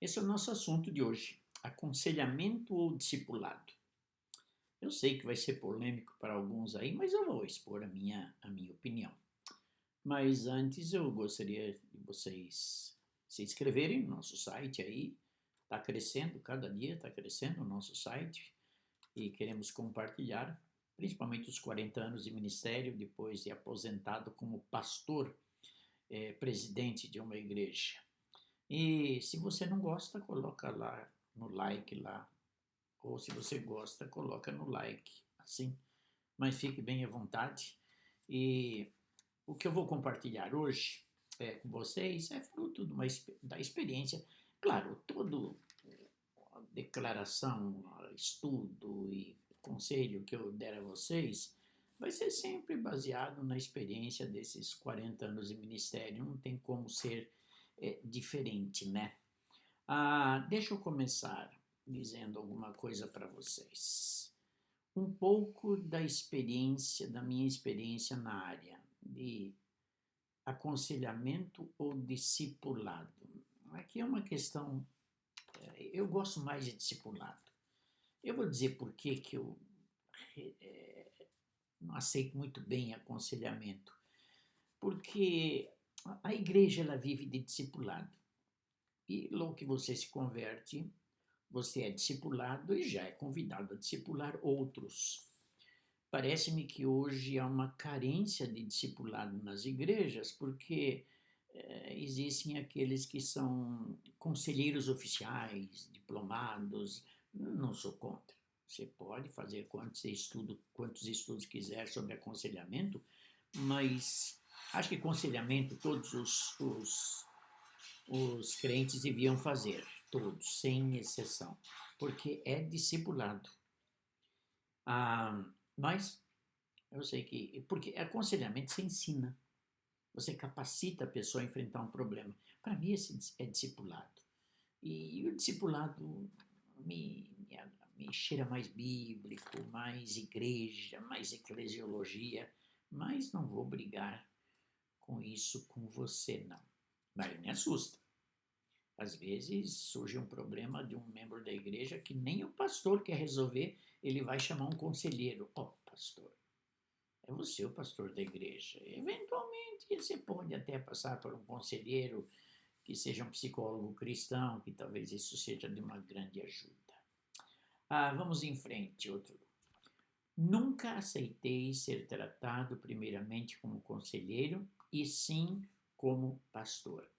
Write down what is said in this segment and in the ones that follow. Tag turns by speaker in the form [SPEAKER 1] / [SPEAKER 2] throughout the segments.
[SPEAKER 1] Esse é o nosso assunto de hoje: aconselhamento ou discipulado. Eu sei que vai ser polêmico para alguns aí, mas eu vou expor a minha opinião. Mas antes eu gostaria de vocês se inscreverem no nosso site aí. Está crescendo, cada dia está crescendo o nosso site e queremos compartilhar, principalmente os 40 anos de ministério, depois de aposentado como pastor, presidente de uma igreja. E se você não gosta, coloca lá no like lá. Ou se você gosta, coloca no like, assim. Mas fique bem à vontade. E o que eu vou compartilhar hoje com vocês é fruto da experiência. Claro, toda declaração, estudo e conselho que eu der a vocês vai ser sempre baseado na experiência desses 40 anos de ministério. Não tem como ser diferente, né? Deixa eu começar dizendo alguma coisa para vocês. Um pouco da minha experiência na área de aconselhamento ou discipulado. Aqui é uma questão, eu gosto mais de discipulado. Eu vou dizer por que eu não aceito muito bem aconselhamento. Porque a igreja ela vive de discipulado. E logo que você se converte, você é discipulado e já é convidado a discipular outros. Parece-me que hoje há uma carência de discipulado nas igrejas, porque existem aqueles que são conselheiros oficiais, diplomados. Não sou contra. Você pode fazer quantos estudos quiser sobre aconselhamento, mas acho que aconselhamento todos os crentes deviam fazer, todos, sem exceção, porque é discipulado. Mas eu sei que, porque aconselhamento se ensina, você capacita a pessoa a enfrentar um problema. Para mim, esse é discipulado. E o discipulado me cheira mais bíblico, mais igreja, mais eclesiologia, mas não vou brigar com isso com você, não. Mas me assusta. Às vezes surge um problema de um membro da igreja que nem o pastor quer resolver, ele vai chamar um conselheiro. Pastor, é você o pastor da igreja. Eventualmente você pode até passar por um conselheiro que seja um psicólogo cristão, que talvez isso seja de uma grande ajuda. Vamos em frente, outro. Nunca aceitei ser tratado primeiramente como conselheiro e sim como pastor.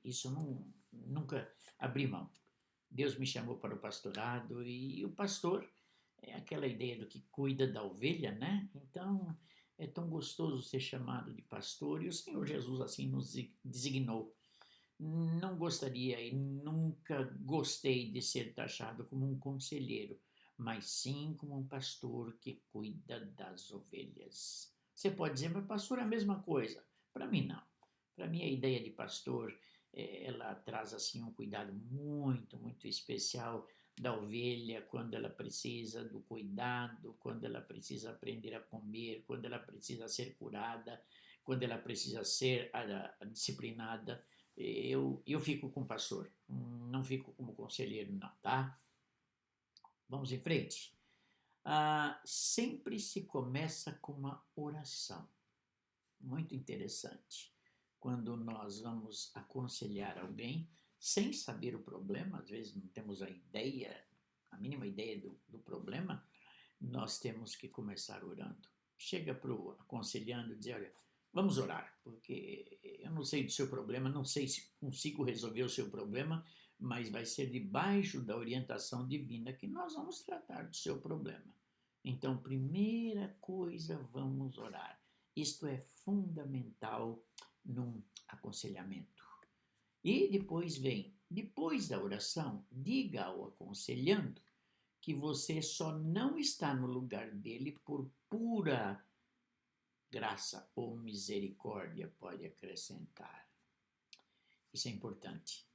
[SPEAKER 1] Isso nunca abri mão. Deus me chamou para o pastorado e o pastor é aquela ideia do que cuida da ovelha, né? Então é tão gostoso ser chamado de pastor e o Senhor Jesus assim nos designou. Não gostaria e nunca gostei de ser taxado como um conselheiro, mas sim como um pastor que cuida das ovelhas. Você pode dizer, mas pastor é a mesma coisa. Para mim, não. Para mim, a ideia de pastor, ela traz assim um cuidado muito, muito especial da ovelha quando ela precisa do cuidado, quando ela precisa aprender a comer, quando ela precisa ser curada, quando ela precisa ser disciplinada. Eu fico com o pastor, não fico como conselheiro, não, tá? Vamos em frente. Sempre se começa com uma oração. Muito interessante. Quando nós vamos aconselhar alguém, sem saber o problema, às vezes não temos a mínima ideia do problema, nós temos que começar orando. Chega para o aconselhando e diz, olha, vamos orar, porque eu não sei do seu problema, não sei se consigo resolver o seu problema, mas vai ser debaixo da orientação divina que nós vamos tratar do seu problema. Então, primeira coisa, vamos orar. Isto é fundamental num aconselhamento. E depois depois da oração, diga ao aconselhando que você só não está no lugar dele por pura graça ou misericórdia, pode acrescentar. Isso é importante.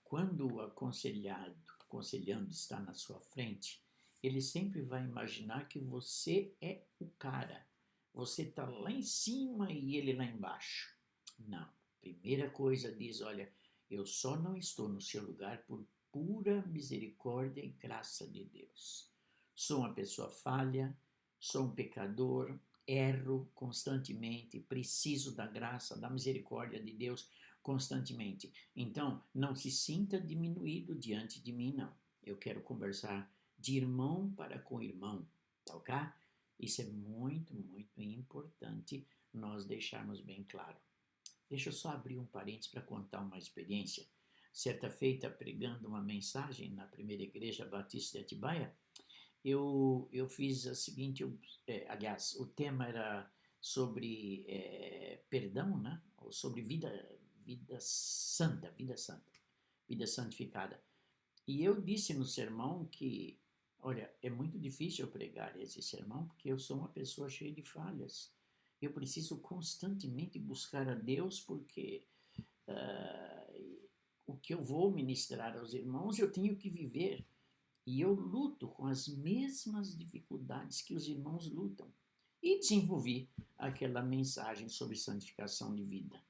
[SPEAKER 1] Quando o aconselhando está na sua frente, ele sempre vai imaginar que você é o cara. Você está lá em cima e ele lá embaixo. Não. Primeira coisa diz, olha, Eu só não estou no seu lugar por pura misericórdia e graça de Deus. Sou uma pessoa falha, sou um pecador, erro constantemente, preciso da graça, da misericórdia de Deus constantemente. Então, não se sinta diminuído diante de mim, não. Eu quero conversar de irmão para com irmão, tá ok? Isso é muito, muito importante nós deixarmos bem claro. Deixa eu só abrir um parênteses para contar uma experiência. Certa feita, pregando uma mensagem na primeira igreja batista de Atibaia, eu fiz a seguinte, aliás, o tema era sobre perdão, né? Ou sobre vida santa, vida santificada. E eu disse no sermão que, olha, é muito difícil eu pregar esse sermão porque eu sou uma pessoa cheia de falhas. Eu preciso constantemente buscar a Deus porque o que eu vou ministrar aos irmãos eu tenho que viver. E eu luto com as mesmas dificuldades que os irmãos lutam. E desenvolvi aquela mensagem sobre santificação de vida.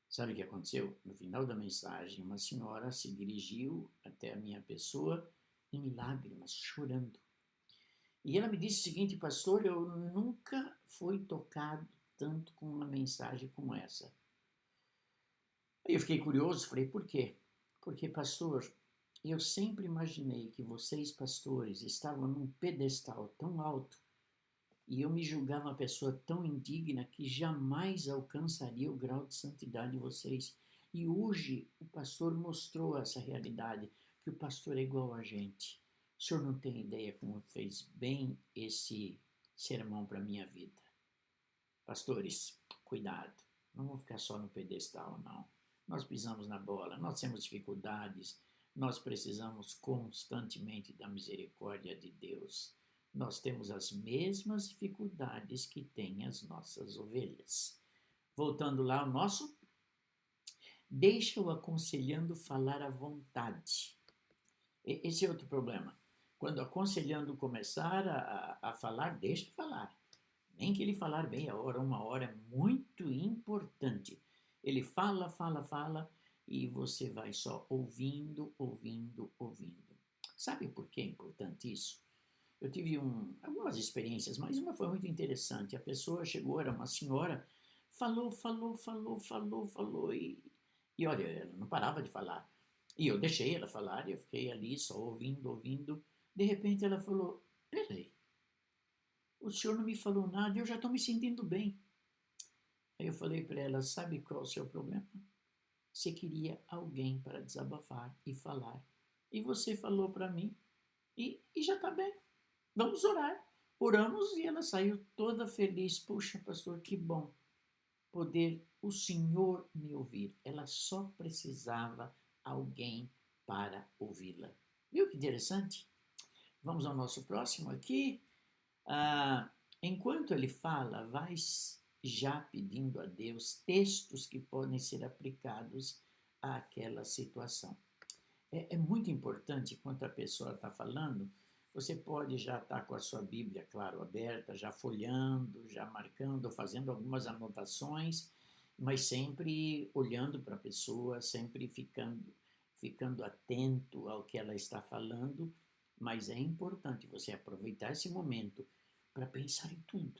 [SPEAKER 1] Sabe o que aconteceu? No final da mensagem, uma senhora se dirigiu até a minha pessoa em lágrimas, chorando. E ela me disse o seguinte: pastor, eu nunca fui tocado tanto com uma mensagem como essa. Aí eu fiquei curioso, falei, por quê? Porque, pastor, eu sempre imaginei que vocês, pastores, estavam num pedestal tão alto e eu me julgava uma pessoa tão indigna que jamais alcançaria o grau de santidade de vocês. E hoje o pastor mostrou essa realidade, que o pastor é igual a gente. O senhor não tem ideia como fez bem esse sermão para a minha vida. Pastores, cuidado, não vamos ficar só no pedestal, não. Nós pisamos na bola, nós temos dificuldades, nós precisamos constantemente da misericórdia de Deus. Nós temos as mesmas dificuldades que têm as nossas ovelhas. Voltando lá ao nosso, deixa o aconselhando falar à vontade. Esse é outro problema. Quando aconselhando começar a falar, deixa falar. Nem que ele falar meia hora, uma hora, é muito importante. Ele fala, fala, fala, e você vai só ouvindo, ouvindo, ouvindo. Sabe por que é importante isso? Eu tive algumas experiências, mas uma foi muito interessante. A pessoa chegou, era uma senhora, falou, e olha, ela não parava de falar. E eu deixei ela falar, e eu fiquei ali só ouvindo, ouvindo. De repente ela falou, peraí, o senhor não me falou nada e eu já estou me sentindo bem. Aí eu falei para ela, sabe qual é o seu problema? Você queria alguém para desabafar e falar. E você falou para mim e já está bem. Vamos orar. Oramos e ela saiu toda feliz. Puxa, pastor, que bom poder o Senhor me ouvir. Ela só precisava alguém para ouvi-la. Viu que interessante? Vamos ao nosso próximo aqui. Enquanto ele fala, vai já pedindo a Deus textos que podem ser aplicados àquela situação. É muito importante, enquanto a pessoa está falando, você pode já estar com a sua Bíblia, claro, aberta, já folhando, já marcando, fazendo algumas anotações, mas sempre olhando para a pessoa, sempre ficando atento ao que ela está falando, mas é importante você aproveitar esse momento para pensar em tudo.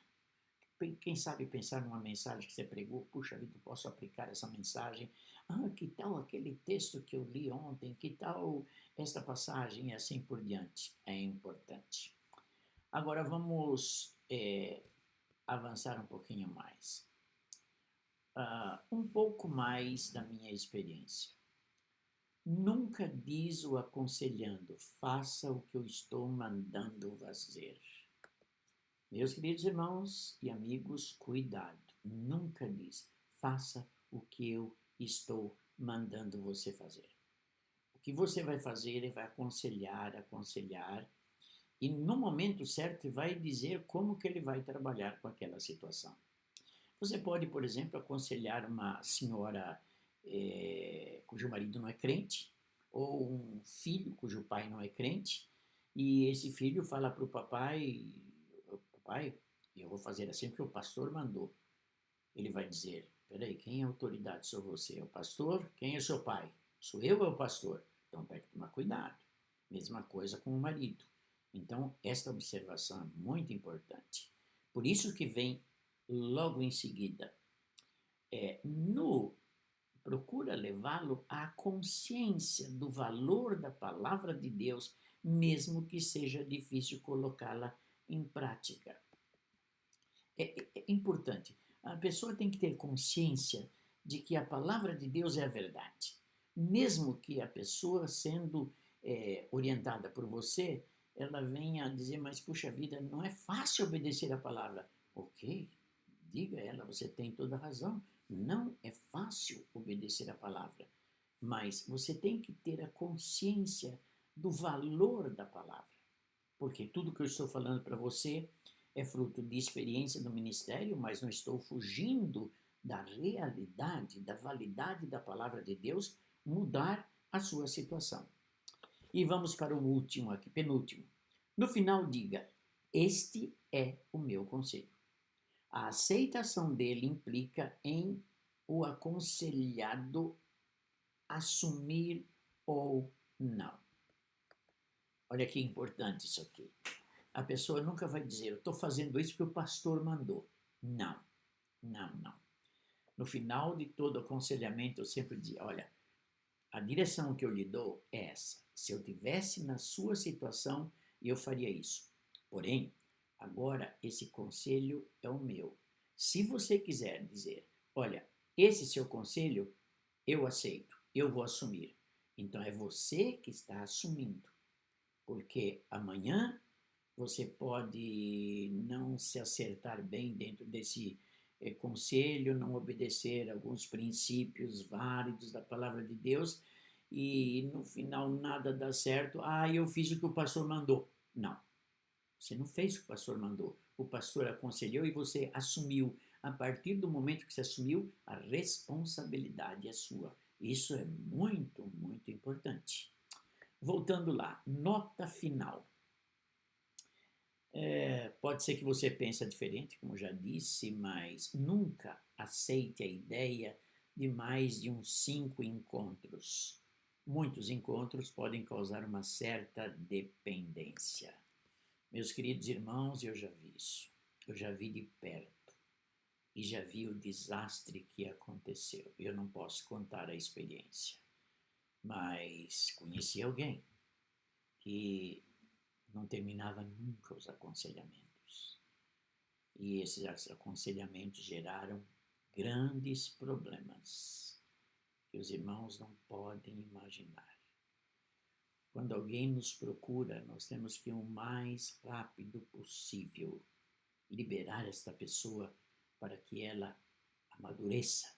[SPEAKER 1] Quem sabe pensar numa mensagem que você pregou, puxa vida, eu posso aplicar essa mensagem. Que tal aquele texto que eu li ontem? Que tal esta passagem? E assim por diante. É importante. Agora vamos avançar um pouquinho mais. Um pouco mais da minha experiência. Nunca diz o aconselhando, faça o que eu estou mandando fazer. Meus queridos irmãos e amigos, cuidado. Nunca diz, faça o que eu estou mandando você fazer. O que você vai fazer, ele vai aconselhar, e no momento certo vai dizer como que ele vai trabalhar com aquela situação. Você pode, por exemplo, aconselhar uma senhora cujo marido não é crente, ou um filho cujo pai não é crente, e esse filho fala para o papai, eu vou fazer assim porque o pastor mandou. Ele vai dizer, peraí, quem é a autoridade sobre você? É o pastor? Quem é seu pai? Sou eu ou é o pastor? Então tem que tomar cuidado. Mesma coisa com o marido. Então, esta observação é muito importante. Por isso que vem logo em seguida, procura levá-lo à consciência do valor da palavra de Deus, mesmo que seja difícil colocá-la em prática. É importante. A pessoa tem que ter consciência de que a palavra de Deus é a verdade. Mesmo que a pessoa, sendo orientada por você, ela venha a dizer, mas puxa vida, não é fácil obedecer a palavra. Ok, diga a ela, você tem toda a razão. Não é fácil obedecer a palavra, mas você tem que ter a consciência do valor da palavra. Porque tudo que eu estou falando para você é fruto de experiência do ministério, mas não estou fugindo da realidade, da validade da palavra de Deus mudar a sua situação. E vamos para o último aqui, penúltimo. No final, diga: este é o meu conselho. A aceitação dele implica em o aconselhado assumir ou não. Olha que importante isso aqui. A pessoa nunca vai dizer, eu estou fazendo isso porque o pastor mandou. Não, não, não. No final de todo aconselhamento, eu sempre dizia, olha, a direção que eu lhe dou é essa. Se eu tivesse na sua situação, eu faria isso. Porém, agora esse conselho é o meu. Se você quiser dizer, olha, esse seu conselho, eu aceito, eu vou assumir. Então é você que está assumindo. Porque amanhã você pode não se acertar bem dentro desse conselho, não obedecer alguns princípios válidos da palavra de Deus e no final nada dá certo. Eu fiz o que o pastor mandou. Não, você não fez o que o pastor mandou. O pastor aconselhou e você assumiu. A partir do momento que você assumiu, a responsabilidade é sua. Isso é muito, muito importante. Voltando lá, nota final. Pode ser que você pense diferente, como já disse, mas nunca aceite a ideia de mais de uns 5 encontros. Muitos encontros podem causar uma certa dependência. Meus queridos irmãos, eu já vi isso. Eu já vi de perto. E já vi o desastre que aconteceu. Eu não posso contar a experiência. Mas conheci alguém que não terminava nunca os aconselhamentos. E esses aconselhamentos geraram grandes problemas que os irmãos não podem imaginar. Quando alguém nos procura, nós temos que o mais rápido possível liberar esta pessoa para que ela amadureça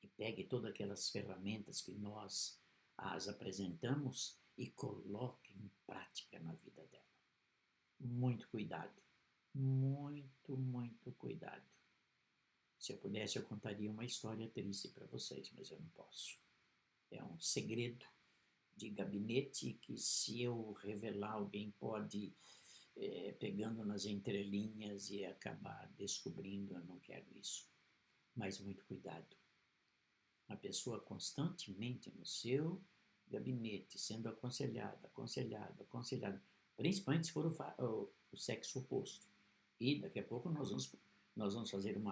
[SPEAKER 1] e pegue todas aquelas ferramentas que nós as apresentamos e coloque em prática na vida dela. Muito cuidado, muito, muito cuidado. Se eu pudesse, eu contaria uma história triste para vocês, mas eu não posso. É um segredo de gabinete que, se eu revelar, alguém pode, pegando nas entrelinhas e acabar descobrindo. Eu não quero isso. Mas muito cuidado. A pessoa constantemente no seu gabinete, sendo aconselhada, principalmente se for o sexo oposto. E daqui a pouco nós vamos fazer um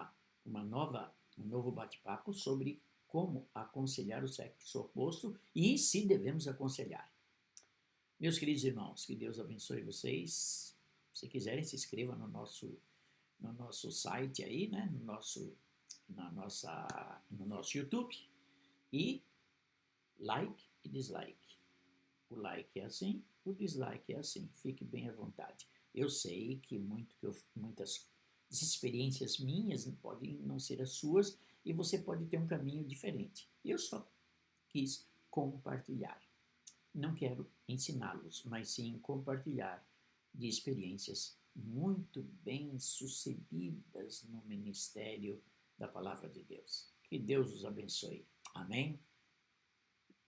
[SPEAKER 1] novo bate-papo sobre como aconselhar o sexo oposto e se devemos aconselhar. Meus queridos irmãos, que Deus abençoe vocês. Se quiserem, se inscrevam no nosso site aí, né? no nosso YouTube. E like e dislike. O like é assim, o dislike é assim. Fique bem à vontade. Eu sei que muitas experiências minhas podem não ser as suas e você pode ter um caminho diferente. Eu só quis compartilhar. Não quero ensiná-los, mas sim compartilhar de experiências muito bem sucedidas no ministério da Palavra de Deus. Que Deus os abençoe. Amém?